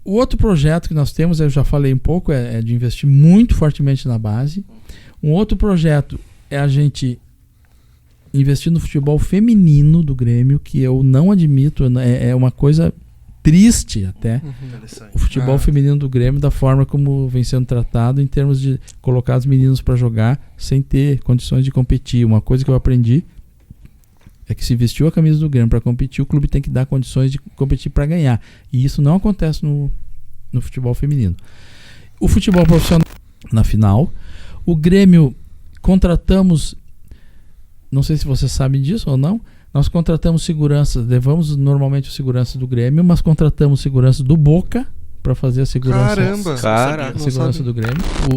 O outro projeto que nós temos, eu já falei um pouco, é de investir muito fortemente na base. Um outro projeto é a gente investir no futebol feminino do Grêmio, que eu não admito, é uma coisa triste até, o futebol feminino do Grêmio, da forma como vem sendo tratado em termos de colocar os meninos para jogar sem ter condições de competir. Uma coisa que eu aprendi é que se vestiu a camisa do Grêmio para competir, o clube tem que dar condições de competir para ganhar. E isso não acontece no futebol feminino. O futebol profissional, na final, o Grêmio contratamos, não sei se você sabe disso ou não, nós contratamos segurança, levamos normalmente o segurança do Grêmio, mas contratamos segurança do Boca para fazer a segurança, a segurança do Grêmio.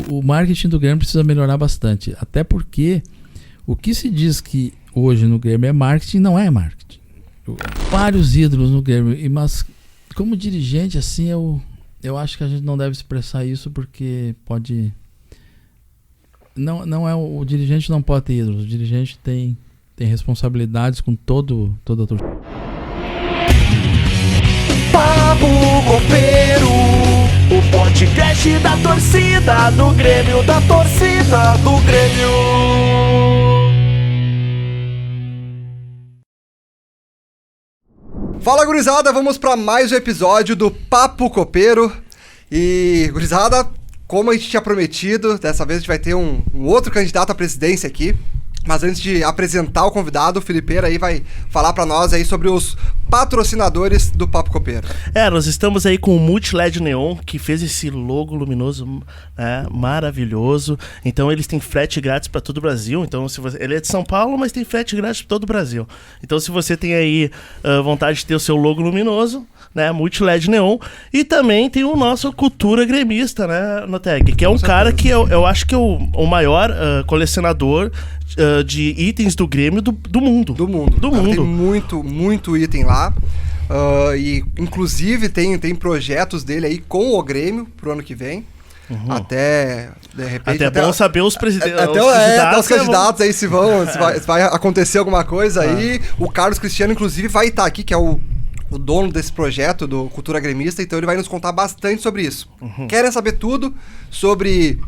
O marketing do Grêmio precisa melhorar bastante, até porque o que se diz que hoje no Grêmio é marketing, não é marketing. Vários ídolos no Grêmio, mas como dirigente, assim, eu acho que a gente não deve expressar isso porque pode... Não é o dirigente não pode ter ídolos, o dirigente tem responsabilidades com toda a torcida. Papo Copeiro, o podcast da torcida do Grêmio, da torcida do Grêmio. Fala, gurizada, vamos para mais um episódio do Papo Copeiro. E, gurizada, como a gente tinha prometido, dessa vez a gente vai ter um outro candidato à presidência aqui. Mas antes de apresentar o convidado, o Felipeira aí vai falar para nós aí sobre os patrocinadores do Papo Copeiro. Nós estamos aí com o Multiled Neon, que fez esse logo luminoso, né, maravilhoso. Então eles têm frete grátis para todo o Brasil. Então ele é de São Paulo, mas tem frete grátis para todo o Brasil. Então se você tem aí vontade de ter o seu logo luminoso, né, Multiled Neon. E também tem o nosso Cultura Gremista, né, Noteg, que é um cara que eu acho que é o maior colecionador de itens do Grêmio do mundo. Do mundo. Tem muito item lá. E inclusive tem projetos dele aí com o Grêmio pro ano que vem. Até, de repente... Até bom saber os presidentes. Até os candidatos aí se vai acontecer alguma coisa aí. O Carlos Cristiano, inclusive, vai estar aqui, que é o dono desse projeto do Cultura Gremista, então ele vai nos contar bastante sobre isso. Querem saber tudo sobre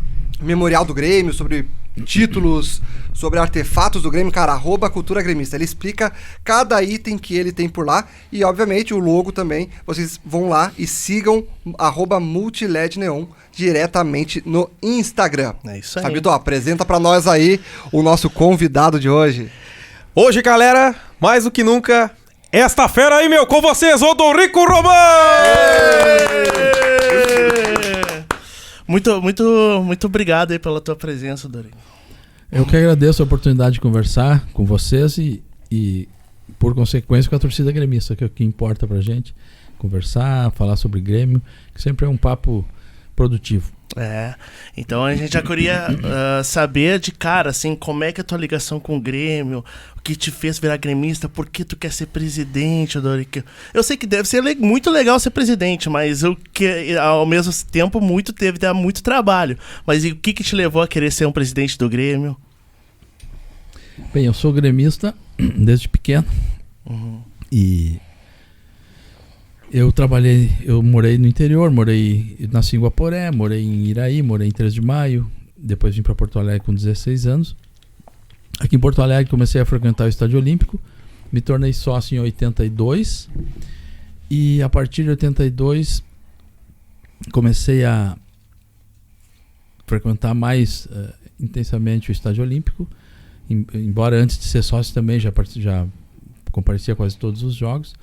Memorial do Grêmio, sobre títulos, sobre artefatos do Grêmio, cara, @Cultura Gremista. Ele explica cada item que ele tem por lá e, obviamente, o logo também. Vocês vão lá e sigam @MultiledNeon diretamente no Instagram. É isso aí. Fabito, apresenta pra nós aí o nosso convidado de hoje. Hoje, galera, mais do que nunca, esta fera aí, meu, com vocês, Odorico Romão! Muito obrigado aí pela tua presença, Dorico. Eu que agradeço a oportunidade de conversar com vocês e por consequência, com a torcida gremista, que é o que importa pra gente. Conversar, falar sobre Grêmio, que sempre é um papo produtivo. Então a gente já queria saber de cara, assim, como é que é a tua ligação com o Grêmio, o que te fez virar gremista, por que tu quer ser presidente, Dorico? Eu sei que deve ser muito legal ser presidente, mas ao mesmo tempo deve dar muito trabalho. Mas e o que te levou a querer ser um presidente do Grêmio? Bem, eu sou gremista desde pequeno e eu morei no interior, nasci em Guaporé, morei em Iraí, morei em 3 de Maio, depois vim para Porto Alegre com 16 anos. Aqui em Porto Alegre comecei a frequentar o Estádio Olímpico, me tornei sócio em 82 e a partir de 82 comecei a frequentar mais intensamente o Estádio Olímpico, embora antes de ser sócio também já comparecia a quase todos os jogos.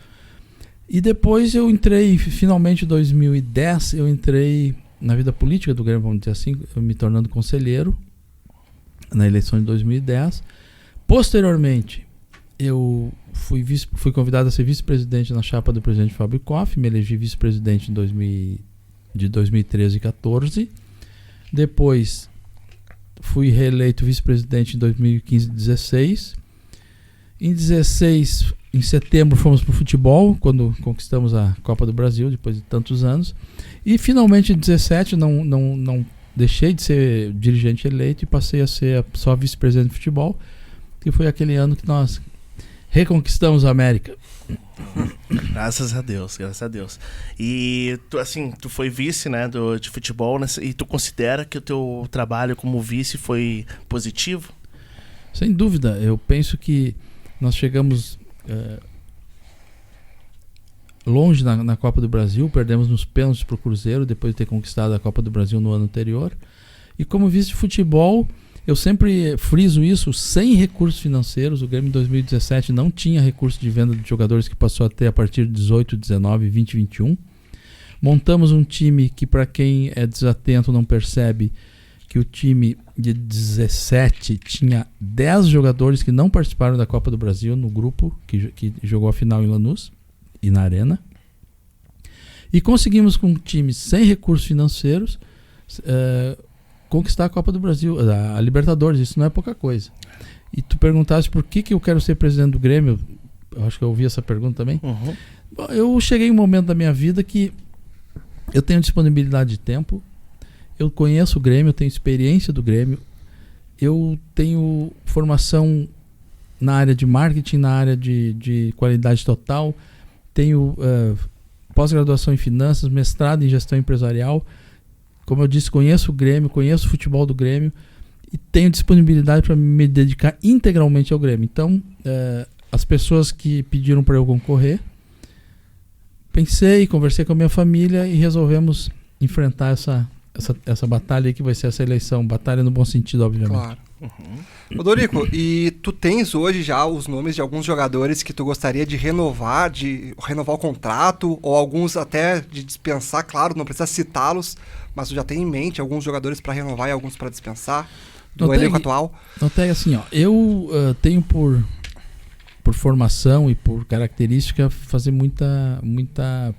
E depois eu entrei, finalmente em 2010, eu entrei na vida política do Grêmio, vamos dizer assim, me tornando conselheiro na eleição de 2010. Posteriormente, eu fui convidado a ser vice-presidente na chapa do presidente Fábio Koff, me elegi vice-presidente de 2013 e 2014. Depois, fui reeleito vice-presidente em 2015 e 2016. Em 2016... Em setembro fomos para o futebol, quando conquistamos a Copa do Brasil, depois de tantos anos. E finalmente em 2017 não deixei de ser dirigente eleito e passei a ser só vice-presidente de futebol, que foi aquele ano que nós reconquistamos a América. Graças a Deus, graças a Deus. E tu foi vice, né, de futebol, né, e tu considera que o teu trabalho como vice foi positivo? Sem dúvida, eu penso que nós chegamos longe na Copa do Brasil, perdemos nos pênaltis para o Cruzeiro depois de ter conquistado a Copa do Brasil no ano anterior. E como vice de futebol, eu sempre friso isso, sem recursos financeiros. O Grêmio em 2017 não tinha recurso de venda de jogadores que passou a ter a partir de 18, 19, 20, 21. Montamos um time que, para quem é desatento, não percebe que o time de 17 tinha 10 jogadores que não participaram da Copa do Brasil no grupo que jogou a final em Lanús e na Arena. E conseguimos, com um time sem recursos financeiros, conquistar a Copa do Brasil, a Libertadores. Isso não é pouca coisa. E tu perguntaste por que eu quero ser presidente do Grêmio. Eu acho que eu ouvi essa pergunta também. Uhum. Bom, eu cheguei em um momento da minha vida que eu tenho disponibilidade de tempo, eu conheço o Grêmio, eu tenho experiência do Grêmio, eu tenho formação na área de marketing, na área de qualidade total, tenho pós-graduação em finanças, mestrado em gestão empresarial. Como eu disse, conheço o Grêmio, conheço o futebol do Grêmio e tenho disponibilidade para me dedicar integralmente ao Grêmio. Então, as pessoas que pediram para eu concorrer, pensei, conversei com a minha família e resolvemos enfrentar essa batalha aí que vai ser essa eleição. Batalha no bom sentido, obviamente. Claro. Ô Dorico, e tu tens hoje já os nomes de alguns jogadores que tu gostaria de renovar o contrato, ou alguns até de dispensar, claro, não precisa citá-los, mas tu já tem em mente alguns jogadores para renovar e alguns para dispensar do elenco atual? Notei assim, ó, eu tenho por formação e por característica fazer muita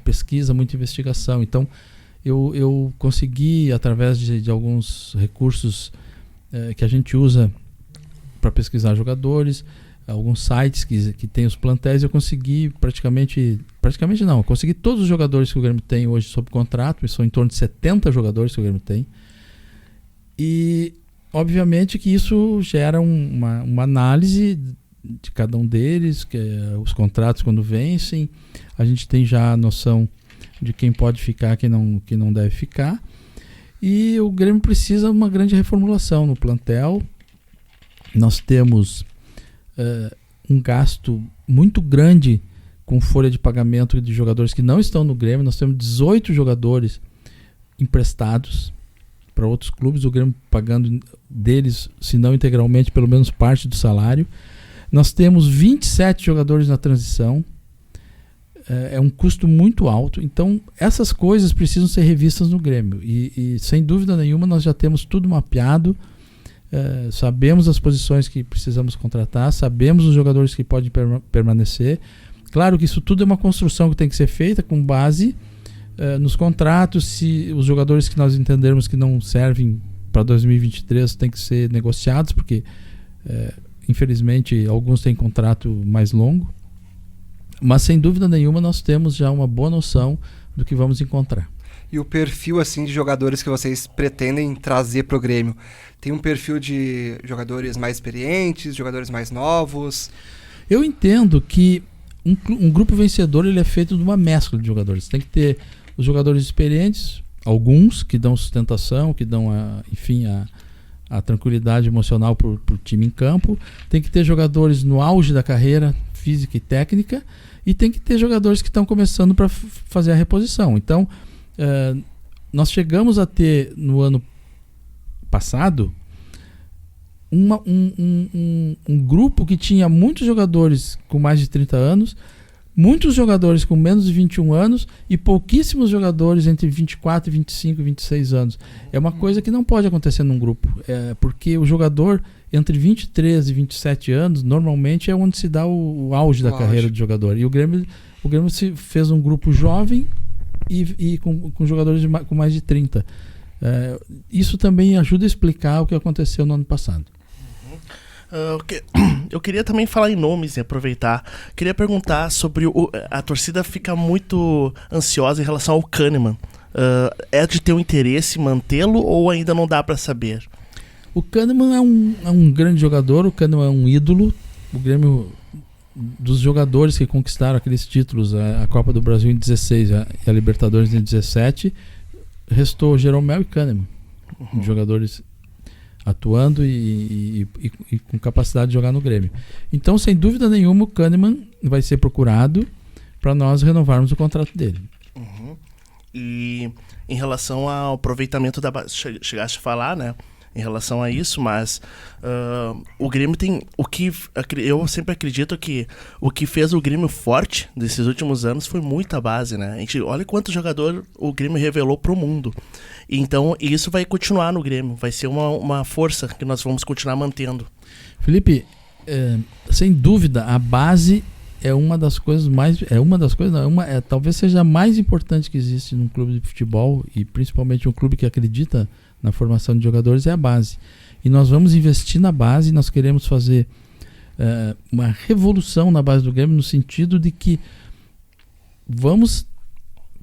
pesquisa, muita investigação. Então eu consegui, através de alguns recursos que a gente usa para pesquisar jogadores, alguns sites que tem os plantéis, eu consegui eu consegui todos os jogadores que o Grêmio tem hoje sob contrato, e são em torno de 70 jogadores que o Grêmio tem. E obviamente que isso gera uma análise de cada um deles, os contratos quando vencem, a gente tem já a noção de quem pode ficar, quem não deve ficar. E o Grêmio precisa de uma grande reformulação no plantel. Nós temos um gasto muito grande com folha de pagamento de jogadores que não estão no Grêmio. Nós temos 18 jogadores emprestados para outros clubes, o Grêmio pagando deles, se não integralmente, pelo menos parte do salário. Nós temos 27 jogadores na transição. É um custo muito alto. Então, essas coisas precisam ser revistas no Grêmio. E sem dúvida nenhuma, nós já temos tudo mapeado. Sabemos as posições que precisamos contratar, sabemos os jogadores que podem permanecer. Claro que isso tudo é uma construção que tem que ser feita com base nos contratos. Se os jogadores que nós entendermos que não servem para 2023 têm que ser negociados, porque infelizmente alguns têm contrato mais longo. Mas sem dúvida nenhuma nós temos já uma boa noção do que vamos encontrar. E o perfil assim de jogadores que vocês pretendem trazer para o Grêmio? Tem um perfil de jogadores mais experientes, jogadores mais novos? Eu entendo que um grupo vencedor ele é feito de uma mescla de jogadores. Tem que ter os jogadores experientes, alguns que dão sustentação, que dão a tranquilidade emocional para o time em campo. Tem que ter jogadores no auge da carreira física e técnica, e tem que ter jogadores que estão começando para fazer a reposição. Então, nós chegamos a ter no ano passado um grupo que tinha muitos jogadores com mais de 30 anos, muitos jogadores com menos de 21 anos e pouquíssimos jogadores entre 24, 25 e 26 anos. É uma coisa que não pode acontecer num grupo, porque o jogador entre 23 e 27 anos normalmente é onde se dá o auge da carreira do jogador. E o Grêmio se fez um grupo jovem e com jogadores com mais de 30. Isso também ajuda a explicar o que aconteceu no ano passado. Eu queria também falar em nomes e aproveitar. Queria perguntar sobre a torcida fica muito ansiosa em relação ao Kahneman. É de ter um interesse mantê-lo ou ainda não dá para saber? O Kahneman é um grande jogador, o Kahneman é um ídolo. O Grêmio dos jogadores que conquistaram aqueles títulos, a Copa do Brasil em 16 e a Libertadores em 17, restou Jeromel e Kahneman, jogadores atuando e com capacidade de jogar no Grêmio. Então, sem dúvida nenhuma, o Kahneman vai ser procurado para nós renovarmos o contrato dele. E em relação ao aproveitamento da base, chegaste a falar, né? Em relação a isso, mas o Grêmio tem eu sempre acredito que o que fez o Grêmio forte nesses últimos anos foi muita base, né? A gente olha quanto jogador o Grêmio revelou pro mundo. Então isso vai continuar no Grêmio, vai ser uma força que nós vamos continuar mantendo. Felipe, sem dúvida a base é uma das coisas mais, talvez seja a mais importante que existe num clube de futebol, e principalmente um clube que acredita na formação de jogadores, é a base. E nós vamos investir na base, nós queremos fazer uma revolução na base do Grêmio, no sentido de que vamos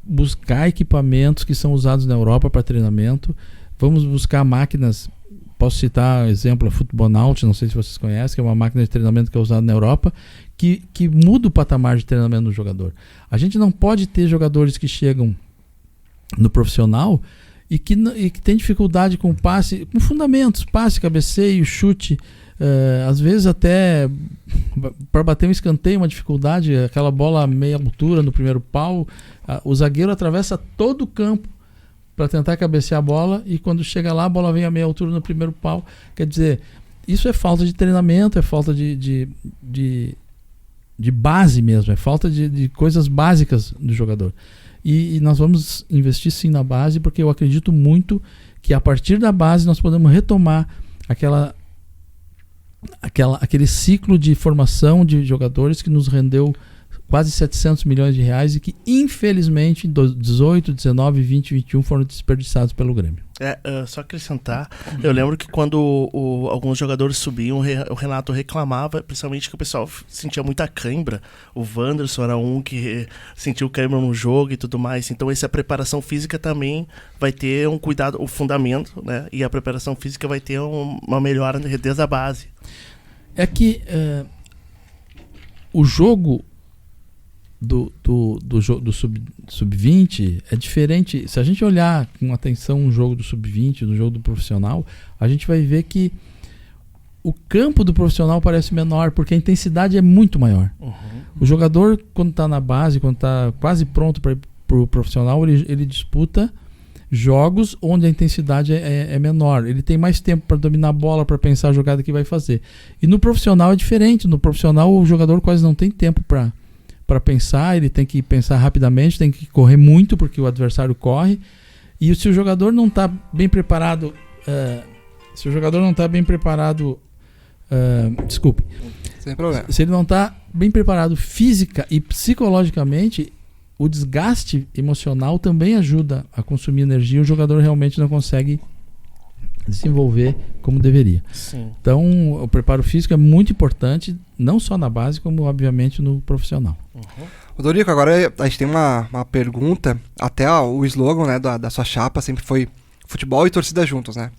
buscar equipamentos que são usados na Europa para treinamento, vamos buscar máquinas, posso citar exemplo a Futbonaut, não sei se vocês conhecem, que é uma máquina de treinamento que é usada na Europa, que muda o patamar de treinamento do jogador. A gente não pode ter jogadores que chegam no profissional e que tem dificuldade com passe, com fundamentos, passe, cabeceio, chute, às vezes até para bater um escanteio, uma dificuldade, aquela bola a meia altura no primeiro pau, o zagueiro atravessa todo o campo para tentar cabecear a bola, e quando chega lá a bola vem a meia altura no primeiro pau. Quer dizer, isso é falta de treinamento, é falta de base mesmo, é falta de coisas básicas do jogador. E nós vamos investir sim na base, porque eu acredito muito que a partir da base nós podemos retomar aquele ciclo de formação de jogadores que nos rendeu quase 700 milhões de reais e que infelizmente em 18, 19, 20 e 21 foram desperdiçados pelo Grêmio. Só acrescentar, eu lembro que quando alguns jogadores subiam, o Renato reclamava, principalmente que o pessoal sentia muita cãibra. O Wanderson era um que sentiu cãibra no jogo e tudo mais. Então essa preparação física também vai ter um cuidado, o fundamento, né? E a preparação física vai ter uma melhora desde a base. É que o jogo do sub-20 é diferente. Se a gente olhar com atenção um jogo do sub-20, do jogo do profissional, a gente vai ver que o campo do profissional parece menor, porque a intensidade é muito maior. O jogador, quando está na base, quando está quase pronto para ir para o profissional, ele disputa jogos onde a intensidade é menor. Ele tem mais tempo para dominar a bola, para pensar a jogada que vai fazer. E no profissional é diferente. No profissional o jogador quase não tem tempo para pensar, ele tem que pensar rapidamente, tem que correr muito porque o adversário corre. E se o jogador não está bem preparado, desculpe, sem problema. Se ele não está bem preparado física e psicologicamente, o desgaste emocional também ajuda a consumir energia, o jogador realmente não consegue desenvolver como deveria. Sim. Então, o preparo físico é muito importante, não só na base, como obviamente no profissional. Dorico, agora a gente tem uma pergunta, até o slogan, né, da sua chapa sempre foi futebol e torcida juntos, né?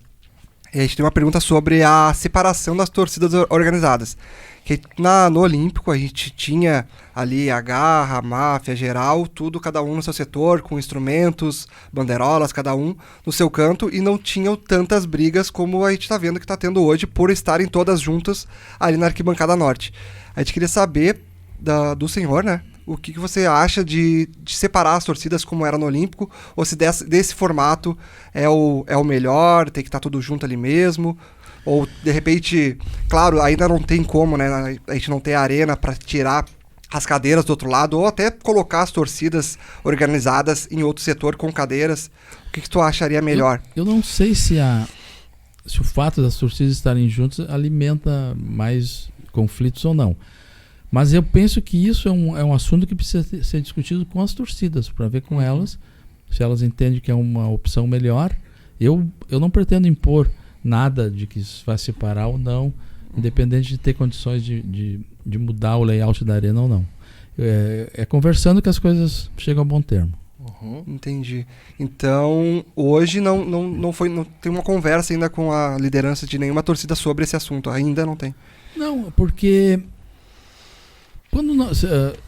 E a gente tem uma pergunta sobre a separação das torcidas organizadas. Que no Olímpico a gente tinha ali a Garra, a Máfia, Geral, tudo, cada um no seu setor, com instrumentos, bandeirolas, cada um no seu canto, e não tinham tantas brigas como a gente está vendo que está tendo hoje, por estarem todas juntas ali na Arquibancada Norte. A gente queria saber do senhor, né? O que você acha de separar as torcidas como era no Olímpico, ou se desse formato é o melhor, tem que estar tudo junto ali mesmo, ou de repente, claro, ainda não tem como, né? A gente não tem arena para tirar as cadeiras do outro lado, ou até colocar as torcidas organizadas em outro setor com cadeiras. O que tu acharia melhor? Eu não sei se o fato das torcidas estarem juntas alimenta mais conflitos ou não. Mas eu penso que isso é um assunto que precisa ser discutido com as torcidas, para ver com elas, se elas entendem que é uma opção melhor. Eu não pretendo impor nada de que isso vai separar ou não, independente de ter condições de mudar o layout da arena ou não. É conversando que as coisas chegam a bom termo. Entendi. Então, hoje não tem uma conversa ainda com a liderança de nenhuma torcida sobre esse assunto. Ainda não tem. Não, porque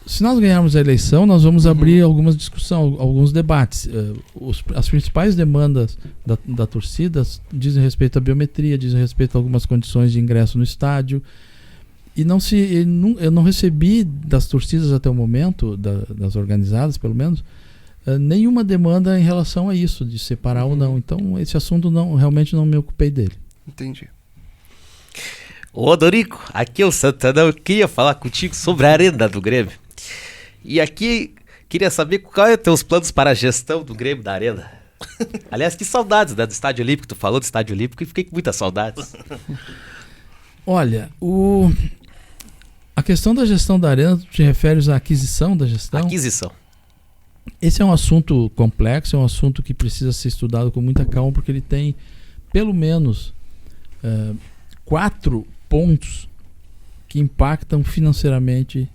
Se nós ganharmos a eleição, nós vamos abrir algumas discussões, alguns debates. As principais demandas da torcida dizem respeito à biometria, dizem respeito a algumas condições de ingresso no estádio. E eu não recebi das torcidas até o momento, das organizadas pelo menos, nenhuma demanda em relação a isso, de separar ou não. Então esse assunto realmente não me ocupei dele. Entendi. Ô Dorico, aqui é o Santana, eu queria falar contigo sobre a arena do Grêmio. E aqui, queria saber qual é os teus planos para a gestão do Grêmio da arena. Aliás, que saudades, né, do Estádio Olímpico, tu falou do Estádio Olímpico e fiquei com muitas saudades. Olha, a questão da gestão da arena, tu te referes à aquisição da gestão? Aquisição. Esse é um assunto complexo, é um assunto que precisa ser estudado com muita calma, porque ele tem pelo menos 4 pontos que impactam financeiramente,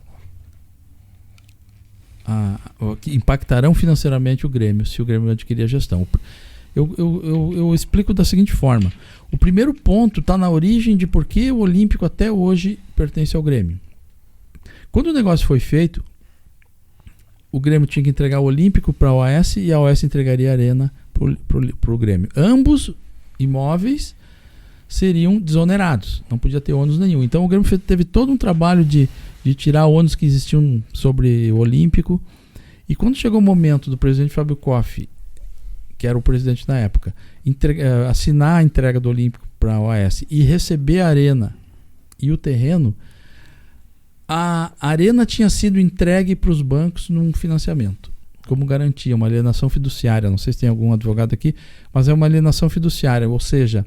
que impactarão financeiramente o Grêmio, se o Grêmio adquirir a gestão. Eu explico da seguinte forma. O primeiro ponto está na origem de por que o Olímpico até hoje pertence ao Grêmio. Quando o negócio foi feito, o Grêmio tinha que entregar o Olímpico para a OAS e a OAS entregaria a Arena para o Grêmio. Ambos imóveis seriam desonerados, não podia ter ônus nenhum. Então o Grêmio teve todo um trabalho de tirar ônus que existiam sobre o Olímpico. E quando chegou o momento do presidente Fábio Koff, que era o presidente na época, assinar a entrega do Olímpico para a OAS e receber a arena e o terreno, a arena tinha sido entregue para os bancos num financiamento, como garantia, uma alienação fiduciária. Não sei se tem algum advogado aqui, mas é uma alienação fiduciária, ou seja,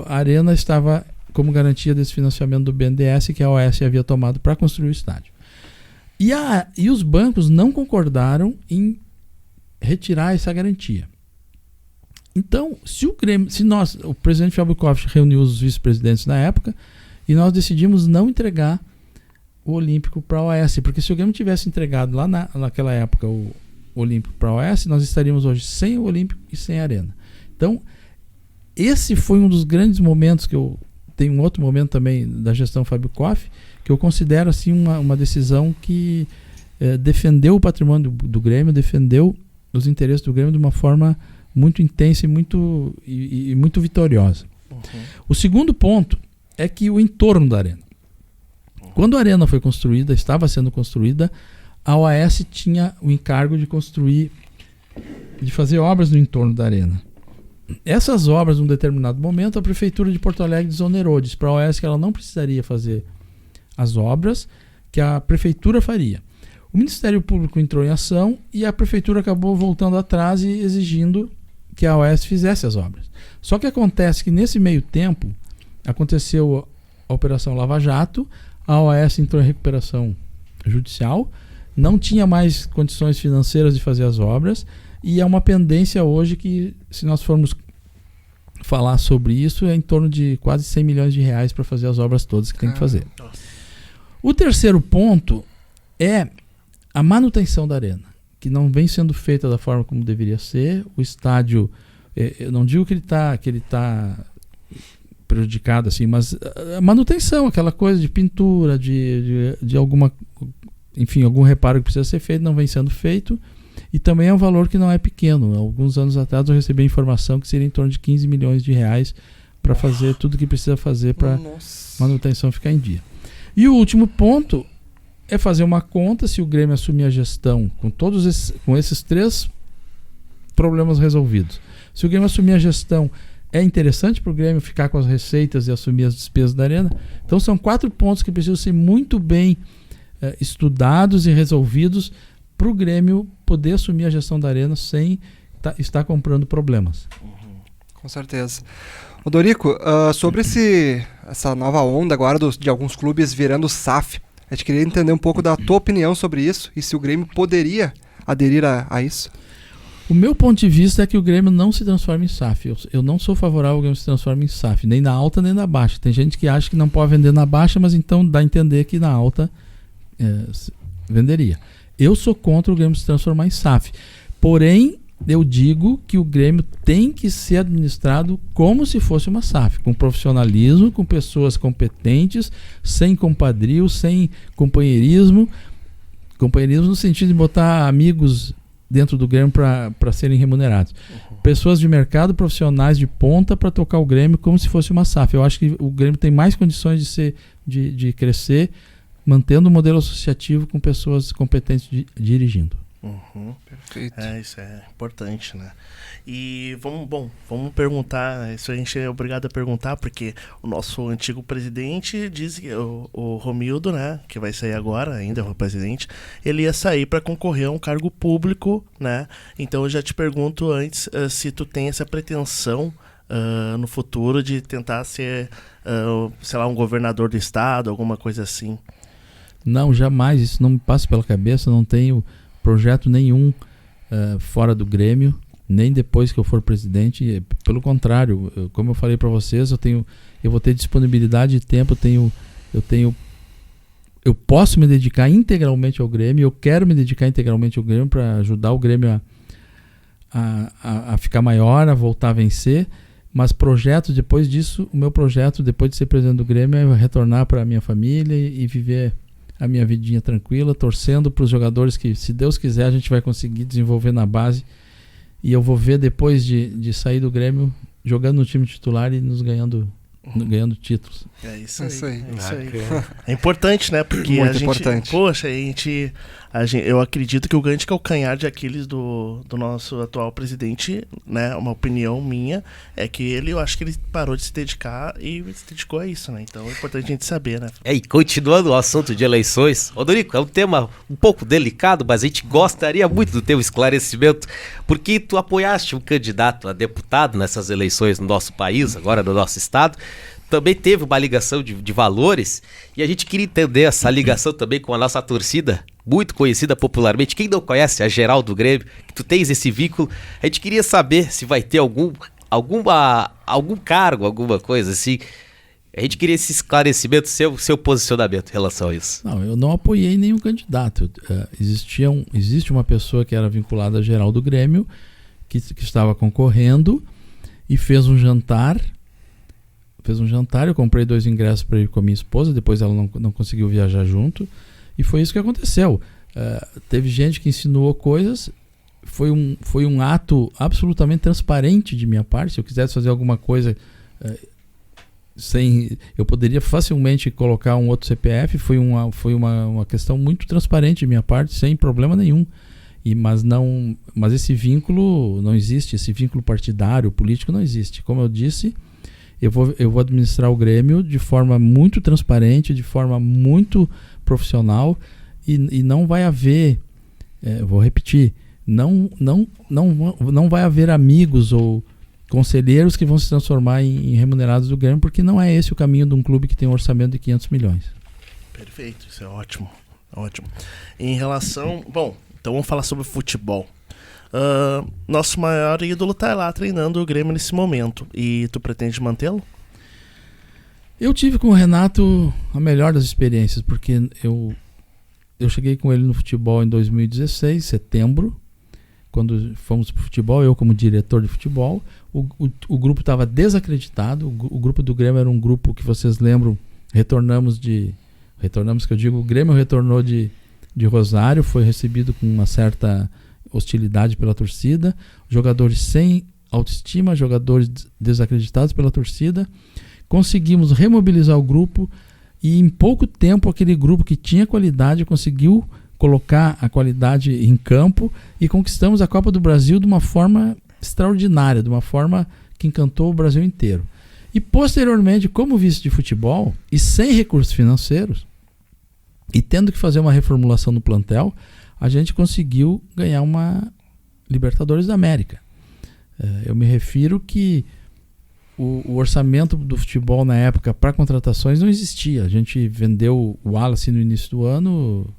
a arena estava como garantia desse financiamento do BNDES que a OAS havia tomado para construir o estádio. E os bancos não concordaram em retirar essa garantia. Então, o presidente Fábio Koff reuniu os vice-presidentes na época e nós decidimos não entregar o Olímpico para a OAS, porque se o Grêmio tivesse entregado lá naquela época o Olímpico para a OAS, nós estaríamos hoje sem o Olímpico e sem a Arena. Então, esse foi um dos grandes momentos que eu tenho, um outro momento também da gestão Fábio Koff, que eu considero assim uma decisão que defendeu o patrimônio do Grêmio, defendeu os interesses do Grêmio de uma forma muito intensa e muito vitoriosa. O segundo ponto é que o entorno da Arena. Quando a Arena foi construída, estava sendo construída, a OAS tinha o encargo de fazer obras no entorno da Arena. Essas obras, num determinado momento, a Prefeitura de Porto Alegre desonerou, disse para a OAS que ela não precisaria fazer as obras, que a Prefeitura faria. O Ministério Público entrou em ação e a Prefeitura acabou voltando atrás e exigindo que a OAS fizesse as obras. Só que acontece que nesse meio tempo aconteceu a Operação Lava Jato, a OAS entrou em recuperação judicial, não tinha mais condições financeiras de fazer as obras e é uma pendência hoje que, se nós formos falar sobre isso, é em torno de quase 100 milhões de reais para fazer as obras todas que tem que fazer. O terceiro ponto é a manutenção da arena, que não vem sendo feita da forma como deveria ser. O estádio, eu não digo que ele tá prejudicado assim, mas a manutenção, aquela coisa de pintura, de alguma, enfim, algum reparo que precisa ser feito, não vem sendo feito. E também é um valor que não é pequeno. Alguns anos atrás eu recebi a informação que seria em torno de 15 milhões de reais para fazer tudo que precisa fazer para manutenção ficar em dia. E o último ponto é fazer uma conta, se o Grêmio assumir a gestão com esses 3 problemas resolvidos. Se o Grêmio assumir a gestão, é interessante para o Grêmio ficar com as receitas e assumir as despesas da arena. Então são 4 pontos que precisam ser muito bem estudados e resolvidos para o Grêmio poder assumir a gestão da arena sem estar comprando problemas. Com certeza. Ô Dorico, sobre essa nova onda agora de alguns clubes virando SAF, a gente queria entender um pouco da tua opinião sobre isso e se o Grêmio poderia aderir a isso. O meu ponto de vista é que o Grêmio não se transforma em SAF. Eu não sou favorável ao Grêmio se transformar em SAF, nem na alta nem na baixa. Tem gente que acha que não pode vender na baixa, mas então dá a entender que na alta venderia. Eu sou contra o Grêmio se transformar em SAF. Porém, eu digo que o Grêmio tem que ser administrado como se fosse uma SAF, com profissionalismo, com pessoas competentes, sem compadrio, sem companheirismo. Companheirismo no sentido de botar amigos dentro do Grêmio para serem remunerados. Pessoas de mercado, profissionais de ponta para tocar o Grêmio como se fosse uma SAF. Eu acho que o Grêmio tem mais condições de crescer mantendo o modelo associativo com pessoas competentes dirigindo. Perfeito. Isso é importante, né? E vamos perguntar, isso a gente é obrigado a perguntar, porque o nosso antigo presidente diz que o Romildo, né, que vai sair agora, ainda é o presidente, ele ia sair para concorrer a um cargo público, né? Então eu já te pergunto antes se tu tem essa pretensão no futuro de tentar ser, sei lá, um governador do estado, alguma coisa assim. Não, jamais, isso não me passa pela cabeça, não tenho projeto nenhum fora do Grêmio, nem depois que eu for presidente. Pelo contrário, como eu falei para vocês, eu vou ter disponibilidade de tempo, eu posso me dedicar integralmente ao Grêmio, eu quero me dedicar integralmente ao Grêmio para ajudar o Grêmio a ficar maior, a voltar a vencer. Mas projetos depois disso, o meu projeto depois de ser presidente do Grêmio é retornar para a minha família e viver a minha vidinha tranquila, torcendo para os jogadores que, se Deus quiser, a gente vai conseguir desenvolver na base. E eu vou ver depois de sair do Grêmio jogando no time titular e nos ganhando títulos. É isso aí. É importante, né? Porque muito a gente, importante. Poxa, eu acredito que o grande calcanhar de Aquiles do nosso atual presidente, né? Uma opinião minha, é que eu acho que ele parou de se dedicar e se dedicou a isso, né? Então é importante a gente saber, né? E continuando o assunto de eleições, Odorico, é um tema um pouco delicado, mas a gente gostaria muito do teu esclarecimento, porque tu apoiaste um candidato a deputado nessas eleições no nosso país, agora no nosso estado. Também teve uma ligação de valores, e a gente queria entender essa ligação também com a nossa torcida, muito conhecida popularmente. Quem não conhece a geral do Grêmio, que tu tens esse vínculo, a gente queria saber se vai ter algum cargo, alguma coisa assim. A gente queria esse esclarecimento, seu posicionamento em relação a isso. Não, eu não apoiei nenhum candidato. Existe uma pessoa que era vinculada à geral do Grêmio, que estava concorrendo e fez um jantar, eu comprei 2 ingressos para ir com a minha esposa, depois ela não conseguiu viajar junto, e foi isso que aconteceu. Teve gente que insinuou coisas, foi um ato absolutamente transparente de minha parte. Se eu quisesse fazer alguma coisa eu poderia facilmente colocar um outro CPF, foi uma questão muito transparente de minha parte, sem problema nenhum. Mas esse vínculo não existe, esse vínculo partidário, político não existe. Como eu disse, eu vou administrar o Grêmio de forma muito transparente, de forma muito profissional, e não vai haver, vou repetir, não vai haver amigos ou conselheiros que vão se transformar em remunerados do Grêmio, porque não é esse o caminho de um clube que tem um orçamento de 500 milhões. Perfeito, isso é ótimo. Em relação... Bom, então vamos falar sobre futebol. Nosso maior ídolo está lá treinando o Grêmio nesse momento. E tu pretende mantê-lo? Eu tive com o Renato a melhor das experiências, porque eu cheguei com ele no futebol em 2016, setembro, quando fomos para o futebol, eu como diretor de futebol. O grupo estava desacreditado. O grupo do Grêmio era um grupo que vocês lembram, retornamos que eu digo, o Grêmio retornou de Rosário, foi recebido com uma certa hostilidade pela torcida, jogadores sem autoestima, jogadores desacreditados pela torcida. Conseguimos remobilizar o grupo e em pouco tempo aquele grupo que tinha qualidade conseguiu colocar a qualidade em campo e conquistamos a Copa do Brasil de uma forma extraordinária, de uma forma que encantou o Brasil inteiro. E posteriormente, como vice de futebol e sem recursos financeiros e tendo que fazer uma reformulação no plantel, a gente conseguiu ganhar uma Libertadores da América. Eu me refiro que o orçamento do futebol na época para contratações não existia. A gente vendeu o Wallace no início do ano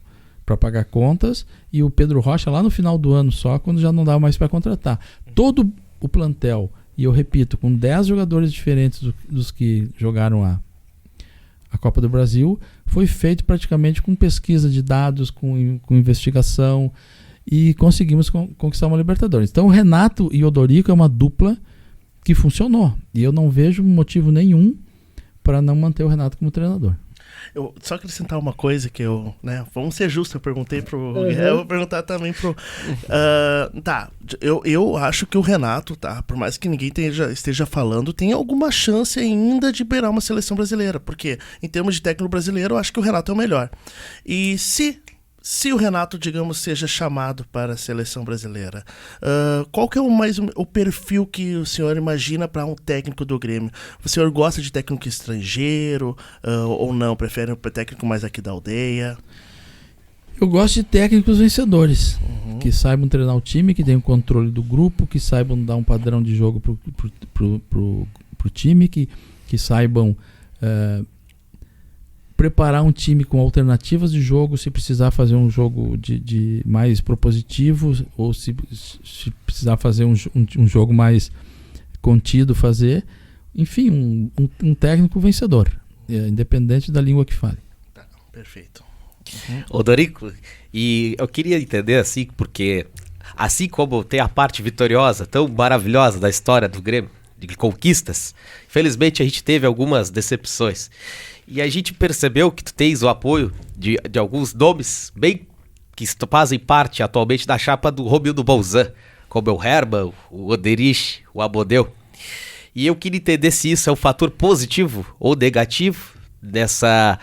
para pagar contas e o Pedro Rocha lá no final do ano só, quando já não dava mais para contratar. Todo o plantel, e eu repito, com 10 jogadores diferentes dos que jogaram a Copa do Brasil, foi feito praticamente com pesquisa de dados, com investigação, e conseguimos conquistar uma Libertadores. Então o Renato e o Odorico é uma dupla que funcionou. E eu não vejo motivo nenhum para não manter o Renato como treinador. Eu só acrescentar uma coisa que eu, né, vamos ser justos, eu perguntei pro Guilherme, eu vou perguntar também pro... eu acho que o Renato, tá, por mais que ninguém esteja falando, tem alguma chance ainda de beirar uma seleção brasileira, porque em termos de técnico brasileiro, eu acho que o Renato é o melhor. E se o Renato, digamos, seja chamado para a seleção brasileira, qual que é o perfil que o senhor imagina para um técnico do Grêmio? O senhor gosta de técnico estrangeiro ou não? Prefere um técnico mais aqui da aldeia? Eu gosto de técnicos vencedores, que saibam treinar o time, que tenham controle do grupo, que saibam dar um padrão de jogo pro time, que saibam... preparar um time com alternativas de jogo, se precisar fazer um jogo de mais propositivo, ou se precisar fazer um jogo mais contido, fazer. Enfim, um técnico vencedor, independente da língua que fale. Tá, perfeito. Odorico, e eu queria entender assim, porque assim como tem a parte vitoriosa, tão maravilhosa da história do Grêmio, de conquistas, infelizmente a gente teve algumas decepções. E a gente percebeu que tu tens o apoio de alguns nomes bem que fazem parte atualmente da chapa do Romildo Bolzan, como o Herman, o Oderich, o Abodeu. E eu queria entender se isso é um fator positivo ou negativo dessa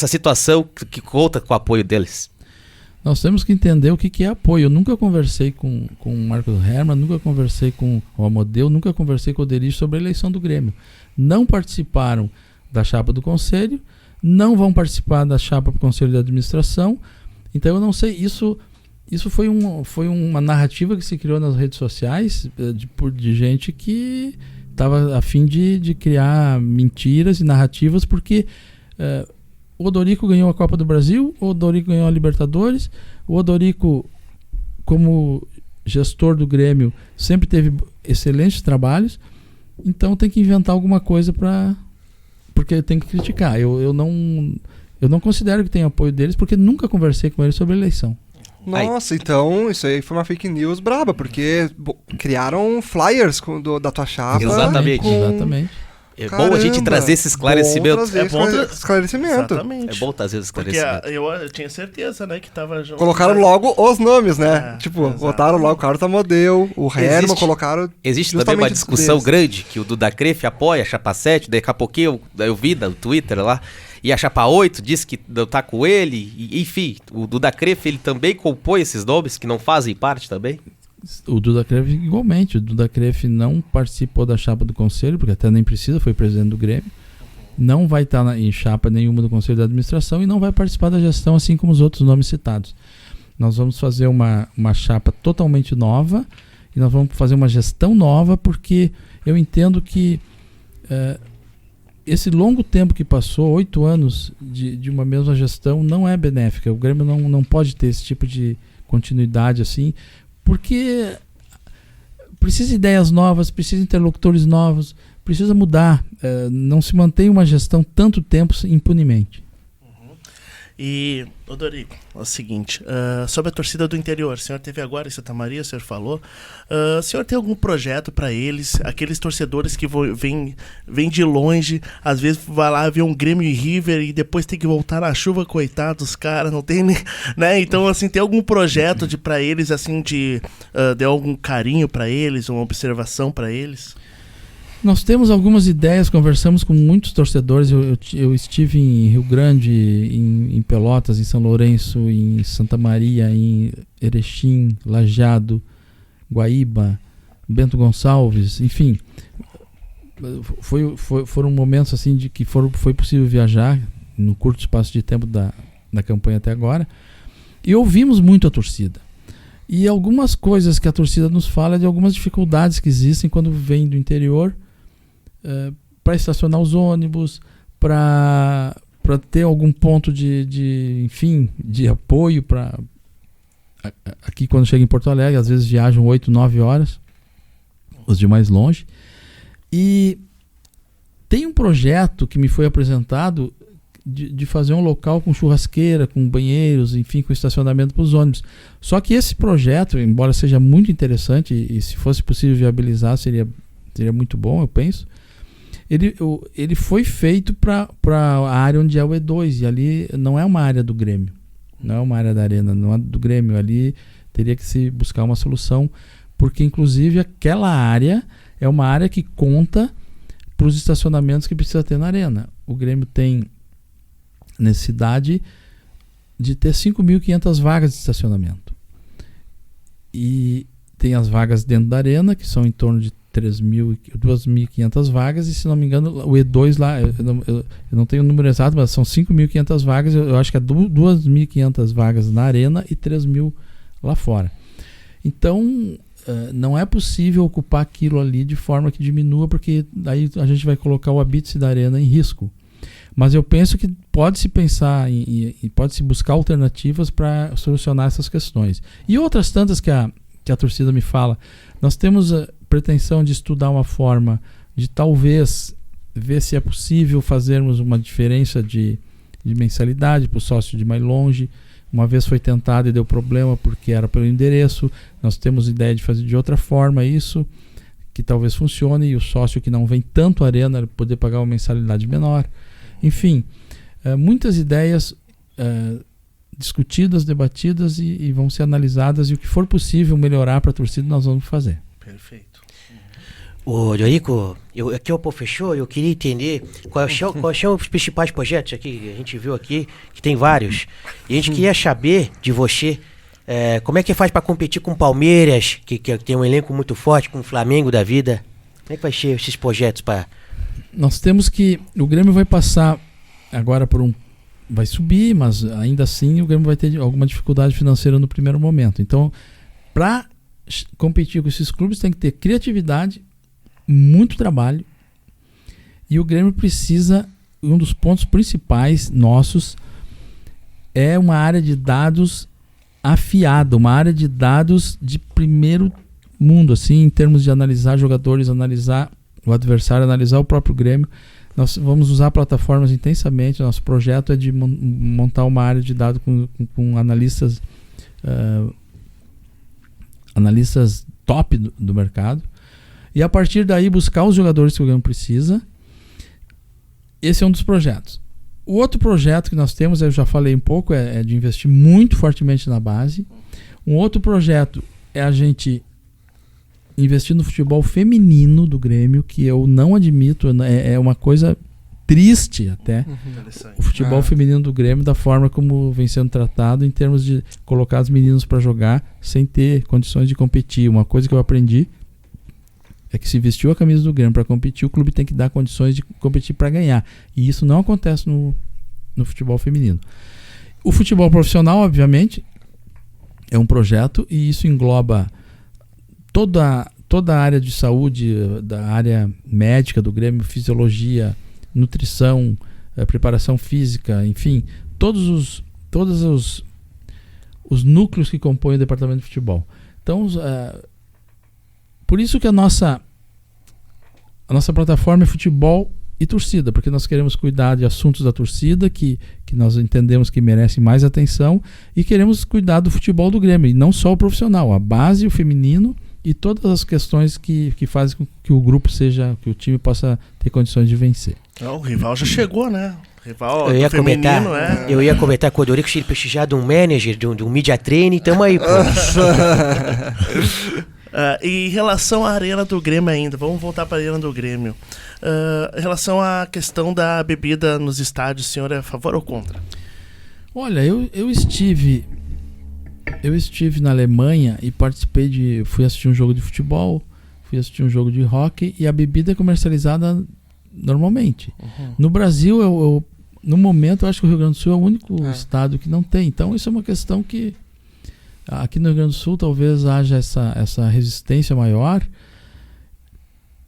situação que conta com o apoio deles. Nós temos que entender o que é apoio. Eu nunca conversei com o Marcos Herman, nunca conversei com o Amodeu, nunca conversei com o Oderich sobre a eleição do Grêmio. Não participaram da chapa do conselho, não vão participar da chapa do conselho de administração. Então eu não sei, isso foi uma narrativa que se criou nas redes sociais de gente que estava a fim de criar mentiras e narrativas, porque o Odorico ganhou a Copa do Brasil, o Odorico ganhou a Libertadores, o Odorico, como gestor do Grêmio, sempre teve excelentes trabalhos, então tem que inventar alguma coisa porque tem que criticar. Eu não considero que tenha apoio deles, porque nunca conversei com eles sobre a eleição. Nossa, então isso aí foi uma fake news braba, porque criaram flyers da tua chapa. Exatamente. Exatamente. É bom a gente trazer esse esclarecimento. Esclarecimento. Exatamente. É bom trazer esse Porque esclarecimento. eu tinha certeza, né, que tava... Colocaram logo os nomes, né? Botaram logo o Carlos Amodeu, o Herman, colocaram... Existe também uma discussão grande que o Duda Cref apoia a chapa 7, daqui a pouquinho eu vi no Twitter lá, e a chapa 8 disse que não tá com ele, enfim, o Duda Cref, ele também compõe esses nomes que não fazem parte também? O Duda Cref igualmente. O Duda Cref não participou da chapa do conselho, porque até nem precisa, foi presidente do Grêmio. Não vai estar em chapa nenhuma do conselho de administração e não vai participar da gestão, assim como os outros nomes citados. Nós vamos fazer uma chapa totalmente nova e nós vamos fazer uma gestão nova, porque eu entendo que esse longo tempo que passou, 8 anos de uma mesma gestão, não é benéfica. O Grêmio não pode ter esse tipo de continuidade assim, porque precisa de ideias novas, precisa de interlocutores novos, precisa mudar. Não se mantém uma gestão tanto tempo impunemente. E, Odorico, é o seguinte, sobre a torcida do interior, o senhor teve agora em Santa Maria, o senhor falou, o senhor tem algum projeto para eles, aqueles torcedores que vêm de longe, às vezes vai lá ver um Grêmio e River e depois tem que voltar na chuva, coitados, cara, não tem nem, né, então assim, tem algum projeto para eles, assim, de algum carinho para eles, uma observação para eles? Nós temos algumas ideias, conversamos com muitos torcedores. Eu estive em Rio Grande, em Pelotas, em São Lourenço, em Santa Maria, em Erechim, Lajeado, Guaíba, Bento Gonçalves, enfim. Foram momentos assim de que foi possível viajar no curto espaço de tempo da campanha até agora. E ouvimos muito a torcida. E algumas coisas que a torcida nos fala de algumas dificuldades que existem quando vem do interior, para estacionar os ônibus, para ter algum ponto de apoio para aqui quando chega em Porto Alegre, às vezes viajam 8, 9 horas, os de mais longe. E tem um projeto que me foi apresentado de fazer um local com churrasqueira, com banheiros, enfim, com estacionamento para os ônibus. Só que esse projeto, embora seja muito interessante e se fosse possível viabilizar seria muito bom, eu penso, ele foi feito para a área onde é o E2, e ali não é uma área do Grêmio, não é uma área da Arena, não é do Grêmio, ali teria que se buscar uma solução, porque inclusive aquela área é uma área que conta para os estacionamentos que precisa ter na Arena. O Grêmio tem necessidade de ter 5.500 vagas de estacionamento. E tem as vagas dentro da Arena, que são em torno de 2.500 vagas, e se não me engano, o E2 lá, eu não tenho o número exato, mas são 5.500 vagas, eu acho que é 2.500 vagas na Arena e 3.000 lá fora. Então, não é possível ocupar aquilo ali de forma que diminua, porque daí a gente vai colocar o habite da Arena em risco. Mas eu penso que pode-se pensar e pode-se buscar alternativas para solucionar essas questões. E outras tantas que a torcida me fala. Nós temos a pretensão de estudar uma forma de talvez ver se é possível fazermos uma diferença de mensalidade para o sócio de ir mais longe. Uma vez foi tentado e deu problema porque era pelo endereço. Nós temos ideia de fazer de outra forma isso, que talvez funcione, e o sócio que não vem tanto à Arena poder pagar uma mensalidade menor. Enfim, muitas ideias discutidas, debatidas e vão ser analisadas, e o que for possível melhorar para a torcida nós vamos fazer. Perfeito. Ô, Dorico, aqui é o professor, eu queria entender quais são os principais projetos aqui que a gente viu aqui, que tem vários, e a gente queria saber de você como é que faz para competir com o Palmeiras, que tem um elenco muito forte, com o Flamengo da vida. Como é que vai ser esses projetos para... Nós temos que... O Grêmio vai passar agora vai subir, mas ainda assim o Grêmio vai ter alguma dificuldade financeira no primeiro momento. Então, para competir com esses clubes tem que ter criatividade, muito trabalho, e o Grêmio precisa... Um dos pontos principais nossos é uma área de dados afiada, uma área de dados de primeiro mundo, assim, em termos de analisar jogadores, analisar o adversário, analisar o próprio Grêmio. Nós vamos usar plataformas intensamente. Nosso projeto é de montar uma área de dados com analistas top do mercado, e a partir daí buscar os jogadores que o Grêmio precisa. Esse é um dos projetos. O outro projeto que nós temos, eu já falei um pouco, é de investir muito fortemente na base. Um outro projeto é a gente investir no futebol feminino do Grêmio, que eu não admito, é uma coisa triste até, o futebol feminino do Grêmio, da forma como vem sendo tratado, em termos de colocar os meninos para jogar sem ter condições de competir. Uma coisa que eu aprendi é que se vestiu a camisa do Grêmio para competir, o clube tem que dar condições de competir para ganhar, e isso não acontece no futebol feminino. O futebol profissional, obviamente, é um projeto, e isso engloba toda a área de saúde, da área médica do Grêmio, fisiologia, nutrição, preparação física, enfim, todos os núcleos que compõem o departamento de futebol. Então, por isso que a nossa plataforma é futebol e torcida, porque nós queremos cuidar de assuntos da torcida que nós entendemos que merecem mais atenção, e queremos cuidar do futebol do Grêmio, e não só o profissional, a base, o feminino, e todas as questões que fazem com que o grupo que o time possa ter condições de vencer. O rival já chegou, né? O rival eu ia feminino, comentar, Eu ia comentar com o Dorico, se ele precisar de um manager, de um media training, tamo aí, pô. Em relação à Arena do Grêmio ainda, vamos voltar para a Arena do Grêmio. Em relação à questão da bebida nos estádios, o senhor é a favor ou contra? Olha, eu estive na Alemanha e fui assistir um jogo de futebol, fui assistir um jogo de hóquei, e a bebida é comercializada normalmente. No Brasil, no momento, eu acho que o Rio Grande do Sul é o único estado que não tem. Então, isso é uma questão que aqui no Rio Grande do Sul talvez haja essa resistência maior.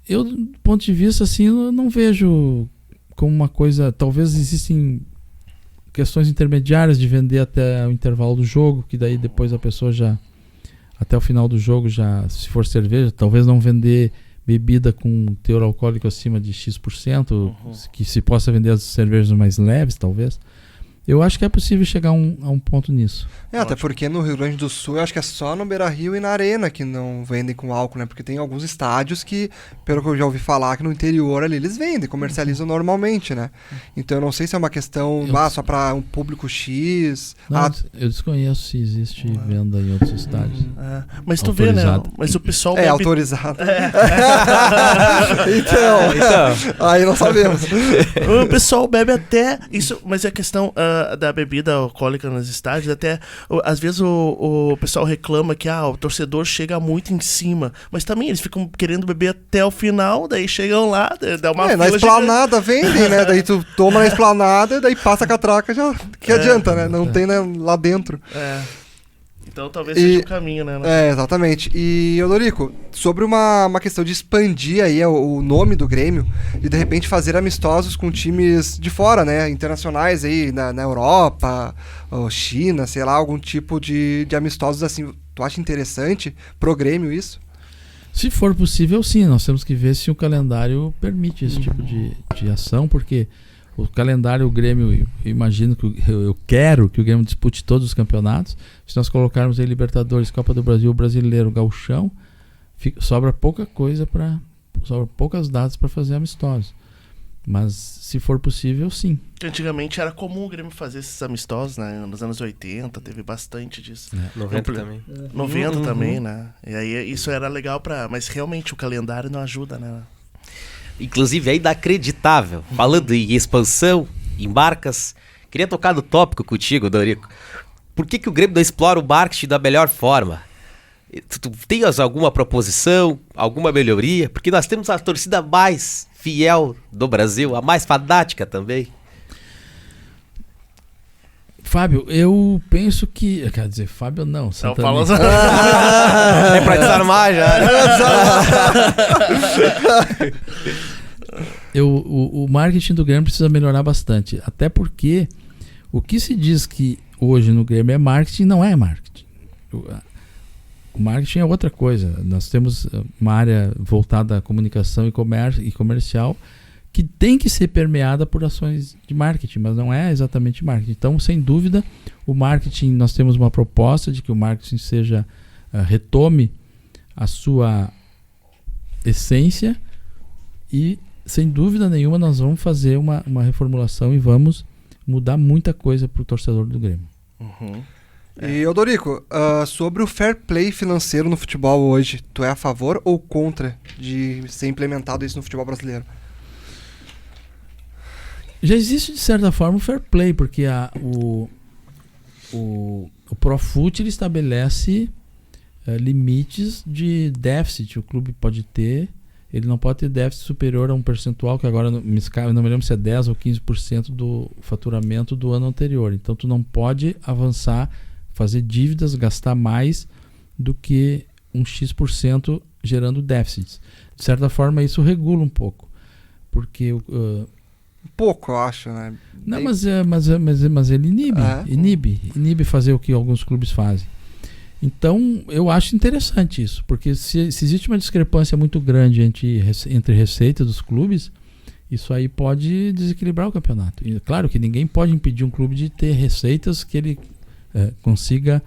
Eu, do ponto de vista assim, eu não vejo como uma coisa... Talvez existem questões intermediárias de vender até o intervalo do jogo, que daí depois a pessoa já, até o final do jogo, já, se for cerveja, talvez não vender bebida com teor alcoólico acima de X%, que se possa vender as cervejas mais leves, talvez. Eu acho que é possível chegar a um ponto nisso. Até porque no Rio Grande do Sul, eu acho que é só no Beira-Rio e na Arena que não vendem com álcool, né? Porque tem alguns estádios que, pelo que eu já ouvi falar, que no interior ali eles vendem, comercializam normalmente, né? Então eu não sei se é uma questão só para um público X. Não, eu desconheço se existe venda em outros estádios. Mas tu vê, né? Mas o pessoal bebe... autorizado. Então, aí não sabemos. O pessoal bebe até... Isso, mas é a questão da bebida alcoólica nos estádios, até... Às vezes o pessoal reclama que o torcedor chega muito em cima, mas também eles ficam querendo beber até o final, daí chegam lá, dá uma fila na esplanada vendem, né? Daí tu toma na esplanada e daí passa a catraca, já que adianta, né? Não tem, né, lá dentro. Então talvez seja o caminho, né? Exatamente. E, Odorico, sobre uma questão de expandir aí o nome do Grêmio e de repente fazer amistosos com times de fora, né? Internacionais aí na Europa, ou China, sei lá, algum tipo de amistosos assim. Tu acha interessante pro Grêmio isso? Se for possível, sim. Nós temos que ver se o calendário permite esse tipo de ação, porque o calendário, o Grêmio, eu imagino que eu quero que o Grêmio dispute todos os campeonatos. Se nós colocarmos aí Libertadores, Copa do Brasil, Brasileiro, Gauchão, sobra pouca coisa sobra poucas datas para fazer amistosos. Mas se for possível, sim. Antigamente era comum o Grêmio fazer esses amistosos, né? Nos anos 80 teve bastante disso. 90 também. 90 também, né? E aí isso era legal mas realmente o calendário não ajuda, né? Inclusive, é inacreditável. Falando em expansão, em marcas, queria tocar no tópico contigo, Dorico. Por que o Grêmio não explora o marketing da melhor forma? Tu tens alguma proposição, alguma melhoria? Porque nós temos a torcida mais fiel do Brasil, a mais fanática também. Fábio, eu penso que... Quer dizer, Fábio não. É pra desarmar já. O marketing do Grêmio precisa melhorar bastante. Até porque o que se diz que hoje no Grêmio é marketing, não é marketing. O marketing é outra coisa. Nós temos uma área voltada à comunicação e comércio e comercial que tem que ser permeada por ações de marketing, mas não é exatamente marketing. Então, sem dúvida, o marketing, nós temos uma proposta de que o marketing retome a sua essência e, sem dúvida nenhuma, nós vamos fazer uma reformulação e vamos mudar muita coisa para o torcedor do Grêmio. E, Odorico, sobre o fair play financeiro no futebol hoje, tu é a favor ou contra de ser implementado isso no futebol brasileiro? Já existe, de certa forma, o fair play, porque o Profut ele estabelece limites de déficit. O clube pode ter, ele não pode ter déficit superior a um percentual, que agora eu não me lembro se é 10% ou 15% do faturamento do ano anterior. Então tu não pode avançar, fazer dívidas, gastar mais do que um X% gerando déficits. De certa forma, isso regula um pouco, porque... pouco, eu acho, né? Não, mas ele inibe fazer o que alguns clubes fazem. Então, eu acho interessante isso, porque se existe uma discrepância muito grande entre receita dos clubes, isso aí pode desequilibrar o campeonato. E, claro que ninguém pode impedir um clube de ter receitas que ele consiga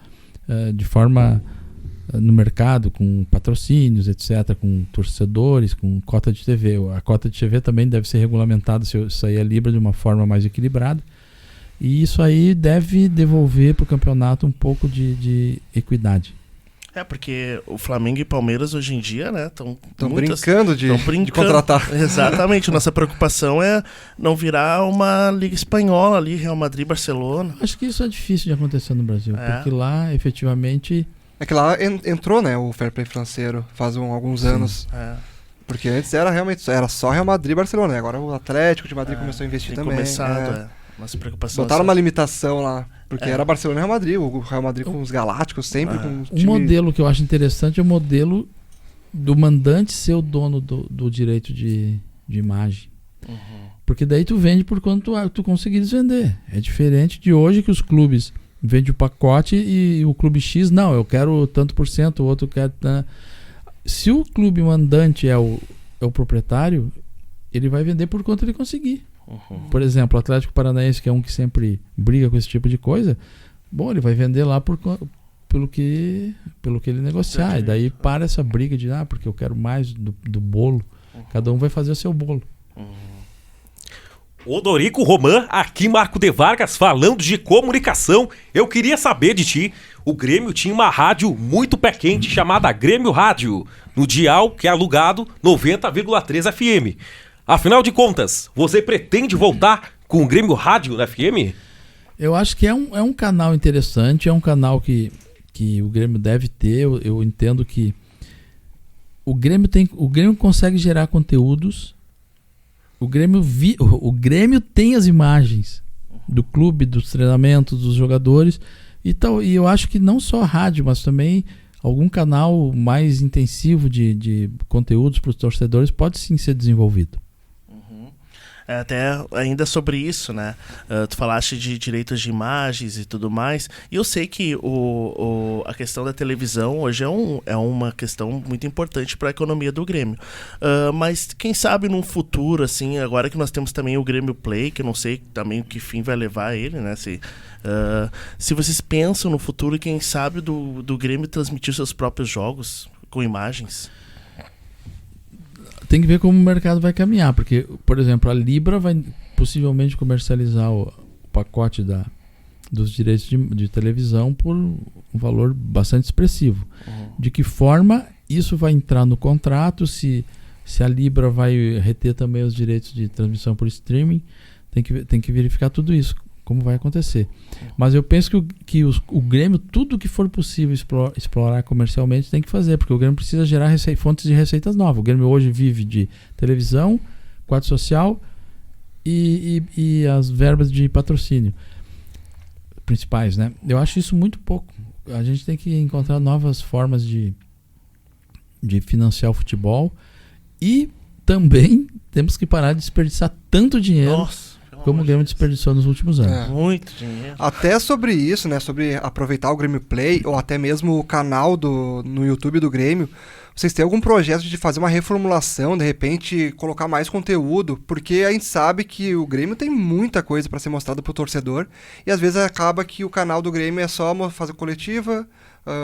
de forma no mercado, com patrocínios, etc., com torcedores, com cota de TV. A cota de TV também deve ser regulamentada se sair a Libra de uma forma mais equilibrada. E isso aí deve devolver para o campeonato um pouco de equidade. Porque o Flamengo e Palmeiras hoje em dia, né, estão brincando de contratar. Exatamente. Nossa preocupação é não virar uma Liga Espanhola ali, Real Madrid, Barcelona. Acho que isso é difícil de acontecer no Brasil, porque lá, efetivamente... É que lá entrou, né, o fair play financeiro faz alguns anos. Porque antes era só Real Madrid e Barcelona, né? Agora o Atlético de Madrid começou a investir também. Nossa preocupação. Botaram uma limitação lá, porque era Barcelona e Real Madrid. O Real Madrid com os Galácticos, sempre com os time... Um modelo que eu acho interessante é o modelo do mandante ser o dono do direito de imagem. Porque daí tu vende por quanto tu conseguires vender. É diferente de hoje que os clubes vendem o pacote e o clube X, não, eu quero tanto por cento, o outro quer... se o clube mandante é o proprietário, ele vai vender por quanto ele conseguir. Por exemplo, o Atlético Paranaense, que é um que sempre briga com esse tipo de coisa, bom, ele vai vender lá pelo que ele negociar. E daí para essa briga de, porque eu quero mais do bolo. Cada um vai fazer o seu bolo. Odorico Roman, aqui Marco de Vargas, falando de comunicação. Eu queria saber de ti, o Grêmio tinha uma rádio muito pé quente chamada Grêmio Rádio, no dial que é alugado 90,3 FM. Afinal de contas, você pretende voltar com o Grêmio Rádio na FM? Eu acho que é um canal interessante, é um canal que o Grêmio deve ter. Eu entendo que o Grêmio consegue gerar conteúdos. O Grêmio tem as imagens do clube, dos treinamentos, dos jogadores e tal. E eu acho que não só a rádio, mas também algum canal mais intensivo de conteúdos para os torcedores pode sim ser desenvolvido. Até ainda sobre isso, né? Tu falaste de direitos de imagens e tudo mais. E eu sei que a questão da televisão hoje é uma questão muito importante para a economia do Grêmio. Mas quem sabe num futuro, assim, agora que nós temos também o Grêmio Play, que eu não sei também o que fim vai levar ele, né? Se vocês pensam no futuro, quem sabe do Grêmio transmitir seus próprios jogos com imagens. Tem que ver como o mercado vai caminhar, porque, por exemplo, a Libra vai possivelmente comercializar o pacote dos direitos de televisão por um valor bastante expressivo. De que forma isso vai entrar no contrato, se a Libra vai reter também os direitos de transmissão por streaming, tem que verificar tudo isso, como vai acontecer. Mas eu penso que o Grêmio, tudo que for possível explorar comercialmente, tem que fazer, porque o Grêmio precisa gerar fontes de receitas novas. O Grêmio hoje vive de televisão, quadro social e as verbas de patrocínio principais, né? Eu acho isso muito pouco. A gente tem que encontrar novas formas de financiar o futebol e também temos que parar de desperdiçar tanto dinheiro como o Grêmio desperdiçou nos últimos anos. Muito dinheiro. Até sobre isso, né? Sobre aproveitar o Grêmio Play ou até mesmo o canal no YouTube do Grêmio. Vocês têm algum projeto de fazer uma reformulação, de repente colocar mais conteúdo? Porque a gente sabe que o Grêmio tem muita coisa para ser mostrada pro torcedor e às vezes acaba que o canal do Grêmio é só fazer coletiva,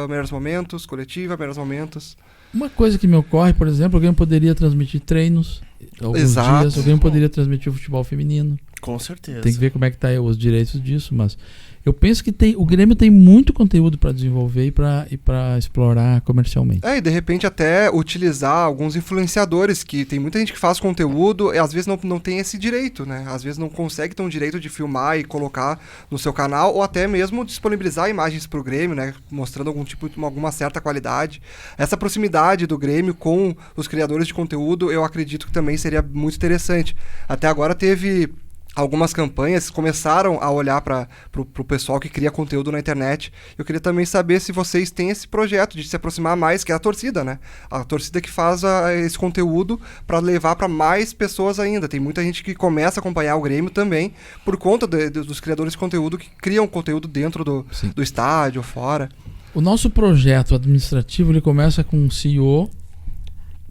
melhores momentos, coletiva, melhores momentos. Uma coisa que me ocorre, por exemplo, o Grêmio poderia transmitir treinos alguns dias, o Grêmio poderia transmitir o futebol feminino. Com certeza. Tem que ver como é que tá aí os direitos disso, mas eu penso que o Grêmio tem muito conteúdo para desenvolver e para explorar comercialmente. E de repente até utilizar alguns influenciadores, que tem muita gente que faz conteúdo e às vezes não tem esse direito, né? Às vezes não consegue ter um direito de filmar e colocar no seu canal, ou até mesmo disponibilizar imagens para o Grêmio, né? Mostrando alguma certa qualidade. Essa proximidade do Grêmio com os criadores de conteúdo, eu acredito que também seria muito interessante. Até agora teve algumas campanhas começaram a olhar para o pessoal que cria conteúdo na internet. Eu queria também saber se vocês têm esse projeto de se aproximar mais, que é a torcida, né? A torcida que faz esse conteúdo para levar para mais pessoas ainda. Tem muita gente que começa a acompanhar o Grêmio também por conta dos criadores de conteúdo que criam conteúdo dentro do estádio, fora. O nosso projeto administrativo ele começa com um CEO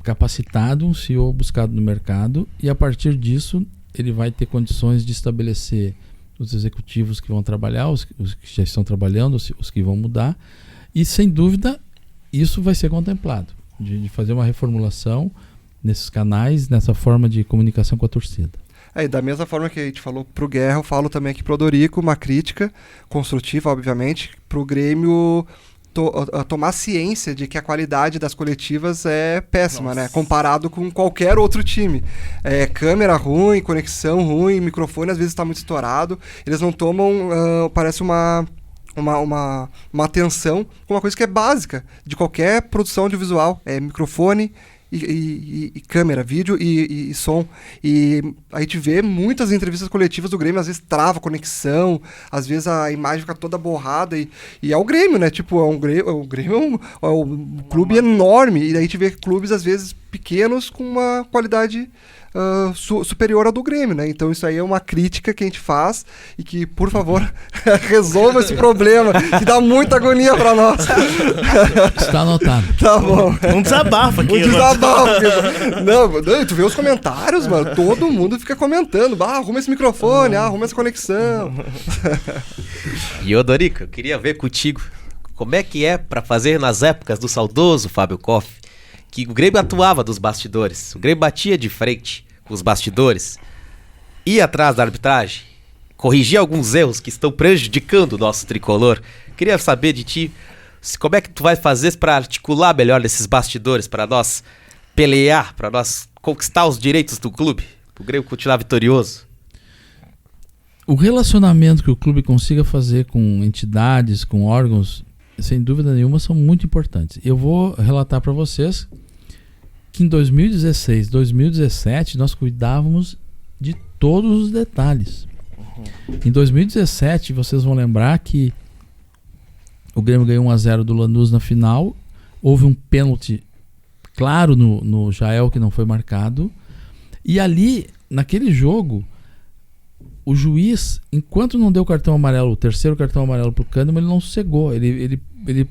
capacitado, um CEO buscado no mercado, e a partir disso ele vai ter condições de estabelecer os executivos que vão trabalhar, os que já estão trabalhando, os que vão mudar. E, sem dúvida, isso vai ser contemplado, de fazer uma reformulação nesses canais, nessa forma de comunicação com a torcida. E da mesma forma que a gente falou pro Guerra, eu falo também aqui pro Odorico, uma crítica construtiva, obviamente, pro Grêmio tomar ciência de que a qualidade das coletivas é péssima, né? Comparado com qualquer outro time. Câmera ruim, conexão ruim, microfone às vezes está muito estourado. Eles não tomam, parece uma atenção com uma coisa que é básica de qualquer produção audiovisual. É microfone e câmera, vídeo e som. E a gente vê muitas entrevistas coletivas do Grêmio, às vezes trava a conexão, às vezes a imagem fica toda borrada e é o Grêmio, né? Tipo, o Grêmio é um clube enorme, e daí a gente vê clubes, às vezes, pequenos com uma qualidade superior à do Grêmio, né? Então isso aí é uma crítica que a gente faz e que, por favor, resolva esse problema, que dá muita agonia pra nós. Está anotado. Tá bom. Um desabafo aqui. Não, tu vê os comentários, mano, todo mundo fica comentando, arruma esse microfone, arruma essa conexão. E ô Dorico, eu queria ver contigo como é que é pra fazer nas épocas do saudoso Fábio Koff, que o Grêmio atuava dos bastidores, o Grêmio batia de frente com os bastidores, ia atrás da arbitragem, corrigia alguns erros que estão prejudicando o nosso tricolor. Queria saber de ti, como é que tu vai fazer pra articular melhor esses bastidores, pra nós pelear, pra nós conquistar os direitos do clube, pro Grêmio continuar vitorioso. O relacionamento que o clube consiga fazer com entidades, com órgãos, sem dúvida nenhuma, são muito importantes. Eu vou relatar para vocês que em 2016, 2017, nós cuidávamos de todos os detalhes. Em 2017, vocês vão lembrar que o Grêmio ganhou 1-0 do Lanús na final, houve um pênalti claro no Jael que não foi marcado, e ali, naquele jogo, o juiz, enquanto não deu o cartão amarelo, o terceiro cartão amarelo pro Kahneman, ele não sossegou. Ele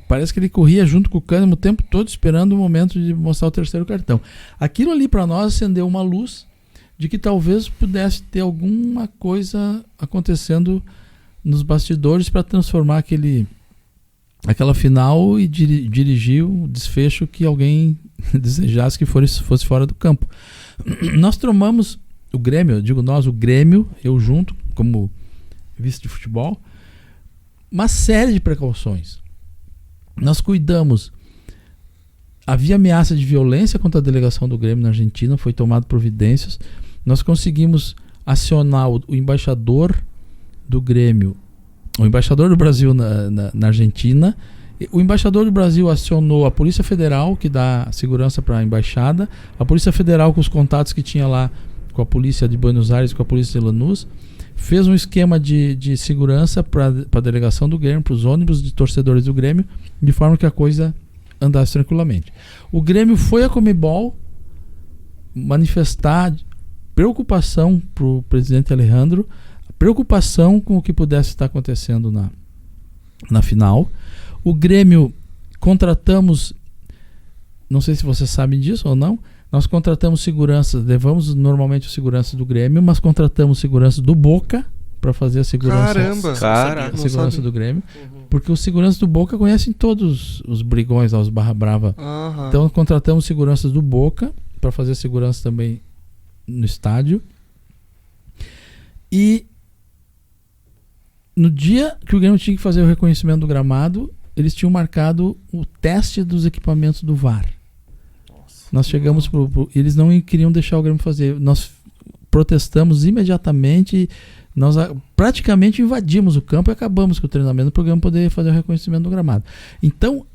parece que ele corria junto com o Kahneman o tempo todo esperando o momento de mostrar o terceiro cartão. Aquilo ali para nós acendeu uma luz de que talvez pudesse ter alguma coisa acontecendo nos bastidores para transformar aquela final e dirigir o desfecho que alguém desejasse que fosse fora do campo. Nós tomamos o Grêmio, eu digo nós, o Grêmio, eu junto, como vice de futebol, uma série de precauções. Nós cuidamos. Havia ameaça de violência contra a delegação do Grêmio na Argentina, foi tomado providências. Nós conseguimos acionar o embaixador do Grêmio, o embaixador do Brasil na Argentina. O embaixador do Brasil acionou a Polícia Federal, que dá segurança para a embaixada, a Polícia Federal com os contatos que tinha lá com a polícia de Buenos Aires, com a polícia de Lanús, fez um esquema de segurança para a delegação do Grêmio, para os ônibus de torcedores do Grêmio, de forma que a coisa andasse tranquilamente. O Grêmio foi a Conmebol manifestar preocupação para o presidente Alejandro, preocupação com o que pudesse estar acontecendo na final. O Grêmio contratamos, não sei se vocês sabem disso ou não, nós contratamos segurança, levamos normalmente o segurança do Grêmio, mas contratamos segurança do Boca para fazer a segurança, Caramba, a segurança do Grêmio, porque os seguranças do Boca conhecem todos os brigões, os barra brava. Então contratamos seguranças do Boca para fazer segurança também no estádio. E no dia que o Grêmio tinha que fazer o reconhecimento do gramado, eles tinham marcado o teste dos equipamentos do VAR. Nós chegamos eles não queriam deixar o Grêmio fazer. Nós protestamos imediatamente. Nós praticamente invadimos o campo e acabamos com o treinamento para o Grêmio poder fazer o reconhecimento do gramado. Então,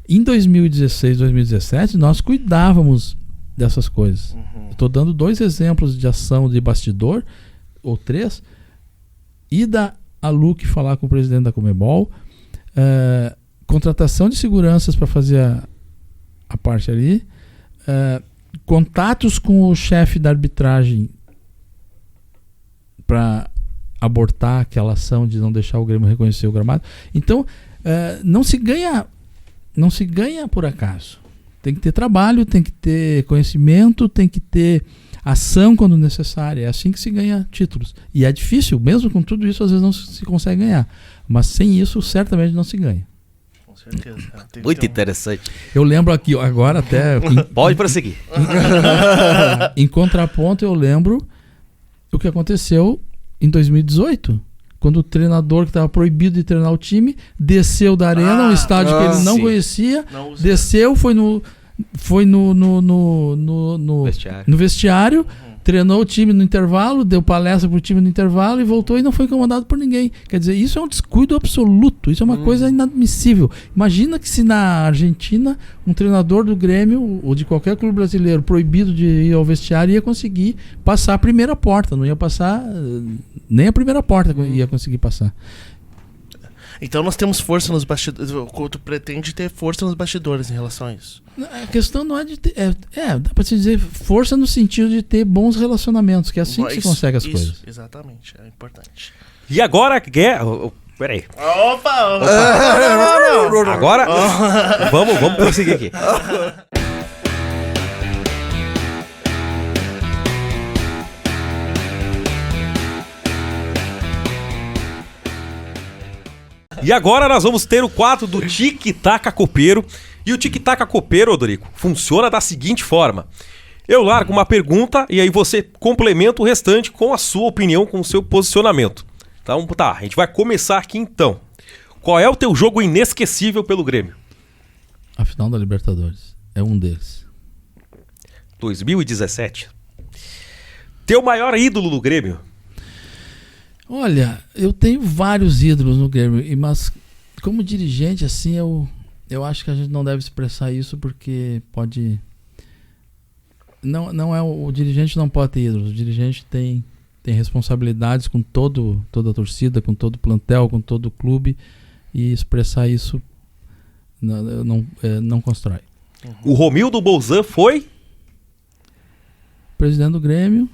em 2016, 2017, nós cuidávamos dessas coisas. Estou dando 2 exemplos de ação de bastidor, ou 3. Ida a Luque falar com o presidente da Conmebol, contratação de seguranças para fazer a parte ali, contatos com o chefe da arbitragem para abortar aquela ação de não deixar o Grêmio reconhecer o gramado. Então, não se ganha por acaso. Tem que ter trabalho, tem que ter conhecimento, tem que ter ação quando necessária. É assim que se ganha títulos. E é difícil, mesmo com tudo isso, às vezes não se consegue ganhar. Mas sem isso, certamente não se ganha. Com certeza. Muito interessante. Eu lembro aqui, agora até... Pode prosseguir. Em contraponto, eu lembro o que aconteceu em 2018, quando o treinador que estava proibido de treinar o time desceu da arena, um estádio que ele não conhecia, desceu, foi no vestiário, treinou o time no intervalo, deu palestra pro time no intervalo e voltou e não foi incomodado por ninguém. Quer dizer, isso é um descuido absoluto, isso é uma coisa inadmissível. Imagina que se na Argentina um treinador do Grêmio ou de qualquer clube brasileiro proibido de ir ao vestiário ia conseguir passar a primeira porta, não ia passar nem a primeira porta ia conseguir passar. Então nós temos força nos bastidores. Tu pretende ter força nos bastidores em relação a isso? A questão não é de ter. Dá pra se dizer força no sentido de ter bons relacionamentos, que é assim que se consegue as coisas. Exatamente, é importante. E agora, peraí. Opa! Não. Agora, vamos prosseguir aqui. E agora nós vamos ter o quadro do Tic-Taca Copeiro. E o Tic-Taca Copeiro, Odorico, funciona da seguinte forma. Eu largo uma pergunta e aí você complementa o restante com a sua opinião, com o seu posicionamento. Então, tá, a gente vai começar aqui então. Qual é o teu jogo inesquecível pelo Grêmio? A final da Libertadores. É um deles. 2017. Teu maior ídolo do Grêmio? Olha, eu tenho vários ídolos no Grêmio, mas como dirigente, assim, eu acho que a gente não deve expressar isso porque pode... Não é o dirigente não pode ter ídolos. O dirigente tem responsabilidades com toda a torcida, com todo o plantel, com todo o clube, e expressar isso não constrói. O Romildo Bolzan foi? Presidente do Grêmio,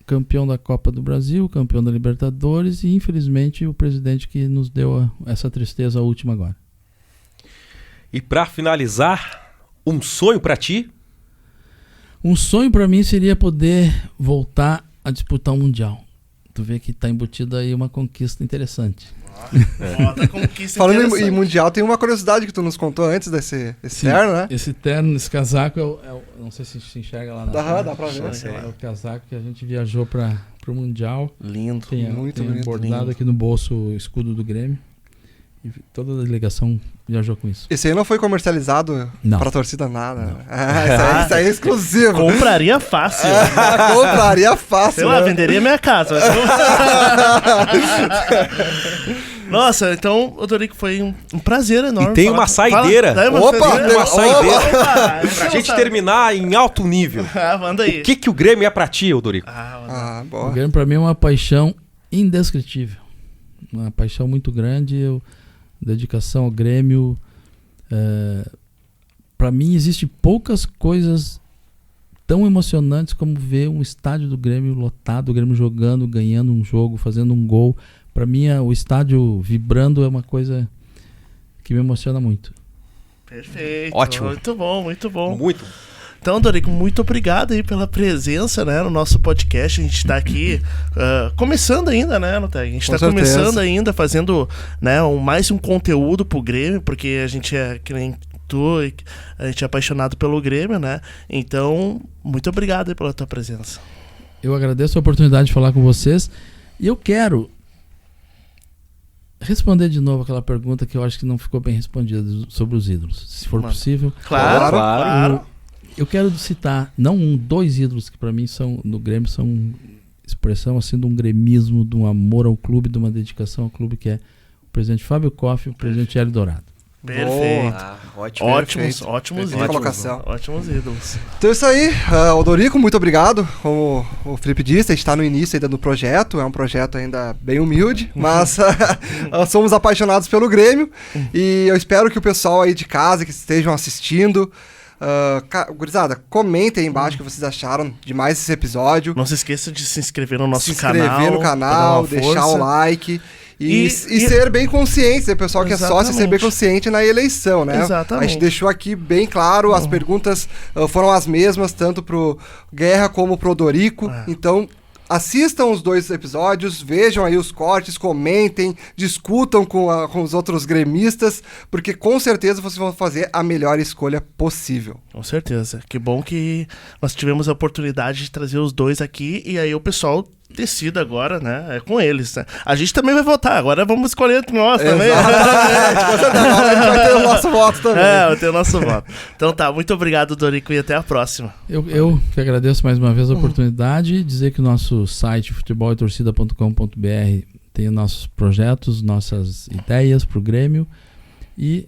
campeão da Copa do Brasil, campeão da Libertadores e infelizmente o presidente que nos deu essa tristeza última agora. E pra finalizar, um sonho pra ti? Um sonho pra mim seria poder voltar a disputar um Mundial. Tu vê que tá embutido aí uma conquista interessante. Falando em Mundial, tem uma curiosidade que tu nos contou antes desse terno, né? Esse terno, esse casaco, não sei se se enxerga lá na dá pra ver. É o casaco que a gente viajou pro Mundial. Lindo. Tem muito bonito, bordado lindo. aqui no bolso o escudo do Grêmio. E toda a delegação viajou com isso. Esse aí não foi comercializado Não. pra torcida nada. Isso aí é exclusivo. Compraria fácil. Compraria fácil. Sei lá, né? venderia minha casa. Nossa, então, Odorico, foi um prazer enorme. E tem uma saideira. Opa, saideira. Pra gente terminar em alto nível. Manda aí. O que o Grêmio é pra ti, Odorico? Ah, O boa. Grêmio pra mim é uma paixão indescritível. Uma paixão muito grande. Dedicação ao Grêmio. Pra mim existe poucas coisas tão emocionantes como ver um estádio do Grêmio lotado, o Grêmio jogando, ganhando um jogo, fazendo um gol. Pra mim o estádio vibrando é uma coisa que me emociona muito. Perfeito. Ótimo. Muito bom, muito bom. Muito. Então, Dorico, muito obrigado aí pela presença, né, no nosso podcast. A gente está aqui começando ainda, né, Noteg? A gente está começando ainda, fazendo, né, mais um conteúdo pro Grêmio, porque a gente é, que nem tu, a gente é apaixonado pelo Grêmio, né? Então, muito obrigado aí pela tua presença. Eu agradeço a oportunidade de falar com vocês e eu quero responder de novo aquela pergunta que eu acho que não ficou bem respondida sobre os ídolos, se for possível. Claro. Eu quero citar, não dois ídolos que para mim são no Grêmio, são expressão assim de um gremismo, de um amor ao clube, de uma dedicação ao clube, que é o presidente Fábio Koff e o presidente Hélio Dourado. Perfeito. Ótimo. Ótimos Perfeita ídolos. colocação. Ótimos ídolos. Então é isso aí, Odorico, muito obrigado. Como o Felipe disse, a gente está no início ainda do projeto, é um projeto ainda bem humilde, mas somos apaixonados pelo Grêmio e eu espero que o pessoal aí de casa que estejam assistindo, gurizada, comentem aí embaixo o que vocês acharam de mais esse episódio. Não se esqueça de se inscrever no nosso Se inscrever no canal, deixar o like. E ser bem consciente, né? O pessoal que é sócio ser bem consciente na eleição, né? Exatamente. A gente deixou aqui bem claro, as perguntas foram as mesmas, tanto pro Guerra como pro Odorico. Então, assistam os dois episódios, vejam aí os cortes, comentem, discutam com os outros gremistas, porque com certeza vocês vão fazer a melhor escolha possível. Com certeza. Que bom que nós tivemos a oportunidade de trazer os dois aqui e aí o pessoal decida agora, né? É com eles, né? A gente também vai votar, agora vamos escolher entre nós também. Exatamente, com certeza. Agora a gente vai ter o nosso voto também. Vai ter o nosso voto. Então tá, muito obrigado, Dorico, e até a próxima. Eu que agradeço mais uma vez a oportunidade e dizer que o nosso site futeboletorcida.com.br tem nossos projetos, nossas ideias pro Grêmio e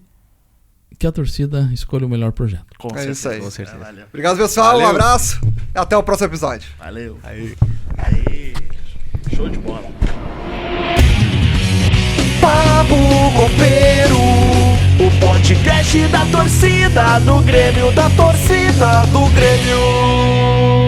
que a torcida escolha o melhor projeto. Com É certeza. isso aí. Com certeza. Valeu. Obrigado, pessoal. Um abraço e até o próximo episódio. Valeu. Aí. Show de bola. Papo Copeiro, o podcast da torcida do Grêmio, da torcida do Grêmio.